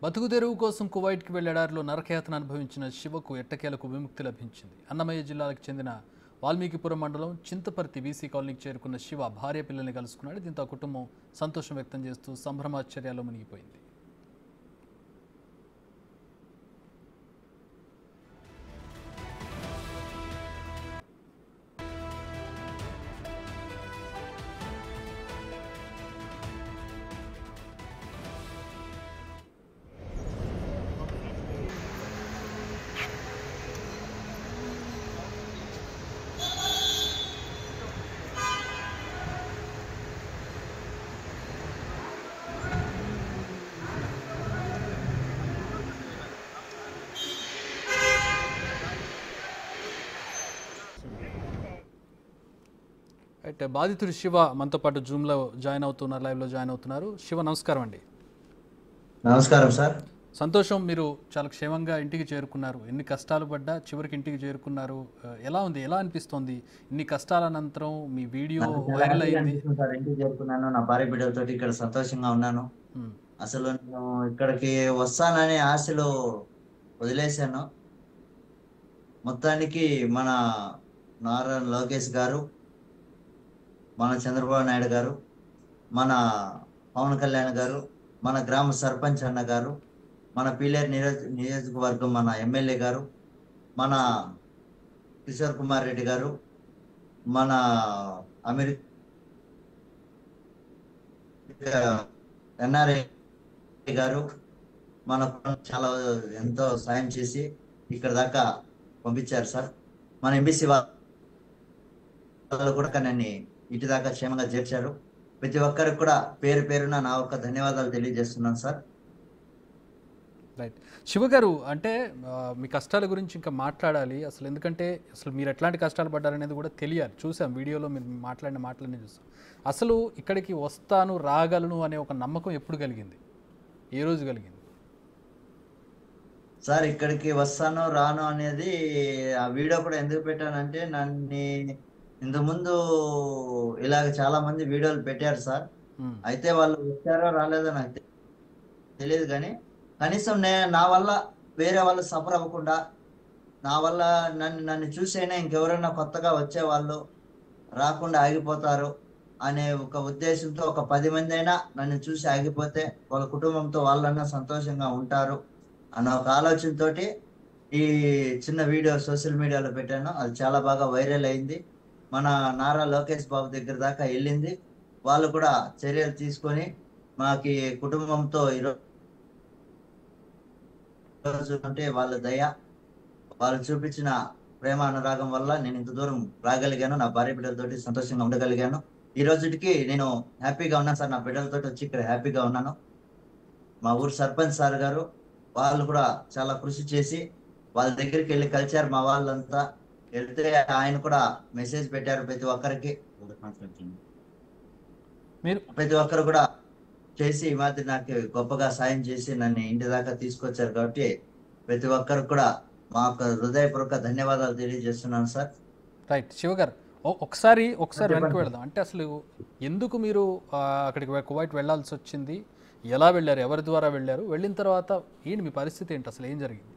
బతుకు తెరువు కోసం కువైట్కి వెళ్లేడారిలో నరకయాతన అనుభవించిన శివకు ఎట్టకేలకు విముక్తి లభించింది. అన్నమయ్య జిల్లాకు చెందిన వాల్మీకిపురం మండలం చింతపర్తి వీసీ కాలనీకి చేరుకున్న శివ భార్య పిల్లల్ని కలుసుకున్నాడు. దీంతో ఆ కుటుంబం సంతోషం వ్యక్తం చేస్తూ సంభ్రమాశ్చర్యాల్లో మునిగిపోయింది. అయితే బాధితుడు శివ మనతో పాటు జూమ్లో జాయిన్ అవుతున్నారు, లైవ్లో జాయిన్ అవుతున్నారు. శివ, నమస్కారం అండి. నమస్కారం సార్. సంతోషం, మీరు చాలా క్షేమంగా ఇంటికి చేరుకున్నారు. ఎన్ని కష్టాలు పడ్డా చివరికి ఇంటికి చేరుకున్నారు. ఎలా ఉంది, ఎలా అనిపిస్తోంది? ఇన్ని కష్టాల అనంతరం మీ వీడియో వైరల్ అయింది. ఇంటికి చేరుకున్నాను, నా భార్య బిడ్డలతో ఇక్కడ సంతోషంగా ఉన్నాను. అసలు నేను ఇక్కడికి వస్తానని ఆశలు వదిలేశాను. మొత్తానికి మన నారా లోకేష్ గారు, మన చంద్రబాబు నాయుడు గారు, మన పవన్ కళ్యాణ్ గారు, మన గ్రామ సర్పంచ్ అన్న గారు, మన పీలేరు నియోజకవర్గం మన ఎమ్మెల్యే గారు, మన కిషోర్ కుమార్ రెడ్డి గారు, మన అమెరికా ఎన్ఆర్ఐ గారు మన చాలా ఎంతో సాయం చేసి ఇక్కడ దాకా పంపించారు సార్. మన ఎంబీసీ వాళ్ళు కూడా నన్ను ఇటు దాకా క్షేమంగా చేర్చారు. ప్రతి ఒక్కరికి కూడా పేరు పేరున నా ఒక్క ధన్యవాదాలు తెలియజేస్తున్నాను సార్. రైట్ శివ గారు, అంటే మీ కష్టాల గురించి ఇంకా మాట్లాడాలి అసలు, ఎందుకంటే అసలు మీరు ఎట్లాంటి కష్టాలు పడ్డారనేది కూడా తెలియాలి. చూసాం వీడియోలో మీరు మాట్లాడిన మాటలన్నీ చూసాం. అసలు ఇక్కడికి వస్తాను, రాగలను అనే ఒక నమ్మకం ఎప్పుడు కలిగింది, ఏ రోజు కలిగింది? సార్ ఇక్కడికి వస్తాను రాను అనేది ఆ వీడియో కూడా ఎందుకు పెట్టానంటే, నన్ను ఇంతకుముందు ఇలాగ చాలా మంది వీడియోలు పెట్టారు సార్. అయితే వాళ్ళు వచ్చారో రాలేదో నాకు తెలియదు, కానీ కనీసం నా వల్ల వేరే వాళ్ళు సఫర్ అవ్వకుండా, నా వల్ల నన్ను చూసైనా ఇంకెవరైనా కొత్తగా వచ్చే వాళ్ళు రాకుండా ఆగిపోతారు అనే ఒక ఉద్దేశంతో, ఒక 10 మంది అయినా నన్ను చూసి ఆగిపోతే వాళ్ళ కుటుంబంతో వాళ్ళన్నా సంతోషంగా ఉంటారు అన్న ఒక ఆలోచనతో ఈ చిన్న వీడియో సోషల్ మీడియాలో పెట్టాను. అది చాలా బాగా వైరల్ అయింది. మన నారా లోకేష్ బాబు దగ్గర దాకా వెళ్ళింది. వాళ్ళు కూడా చర్యలు తీసుకొని మాకి కుటుంబంతో ఈరోజు అంటే వాళ్ళ దయ, వాళ్ళు చూపించిన ప్రేమ అనురాగం వల్ల నేను ఇంత దూరం రాగలిగాను. నా భార్య బిడ్డలతోటి సంతోషంగా ఉండగలిగాను. ఈ రోజుకి నేను హ్యాపీగా ఉన్నాను సార్. నా బిడ్డలతో వచ్చి ఇక్కడ హ్యాపీగా ఉన్నాను. మా ఊరు సర్పంచ్ సార్ గారు వాళ్ళు కూడా చాలా కృషి చేసి వాళ్ళ దగ్గరికి వెళ్ళి కలిచారు. మా వాళ్ళంతా వెళ్తే ఆయన కూడా మెసేజ్ పెట్టారు ప్రతి ఒక్కరికి. ప్రతి ఒక్కరు కూడా చేసి ఈ మాదిరి నాకు గొప్పగా సాయం చేసి నన్ను ఇంటి దాకా తీసుకొచ్చారు. కాబట్టి ప్రతి ఒక్కరికి కూడా మా హృదయపూర్వక ధన్యవాదాలు తెలియజేస్తున్నాను సార్. రైట్ శివ గారు, ఒకసారి వెనక్కి వెళదాం. అంటే అసలు ఎందుకు మీరు అక్కడికి కువైట్ వెళ్ళాల్సి వచ్చింది, ఎలా వెళ్ళారు, ఎవరి ద్వారా వెళ్ళారు, వెళ్ళిన తర్వాత ఏంటి మీ పరిస్థితి ఏంటి, అసలు ఏం జరిగింది?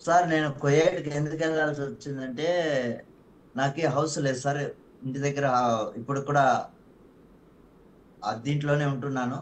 సార్ నేను కువైట్కి ఎందుకు వెళ్ళాల్సి వచ్చిందంటే, నాకు హౌస్ లేదు సార్ ఇంటి దగ్గర. ఇప్పుడు కూడా దీంట్లోనే ఉంటున్నాను.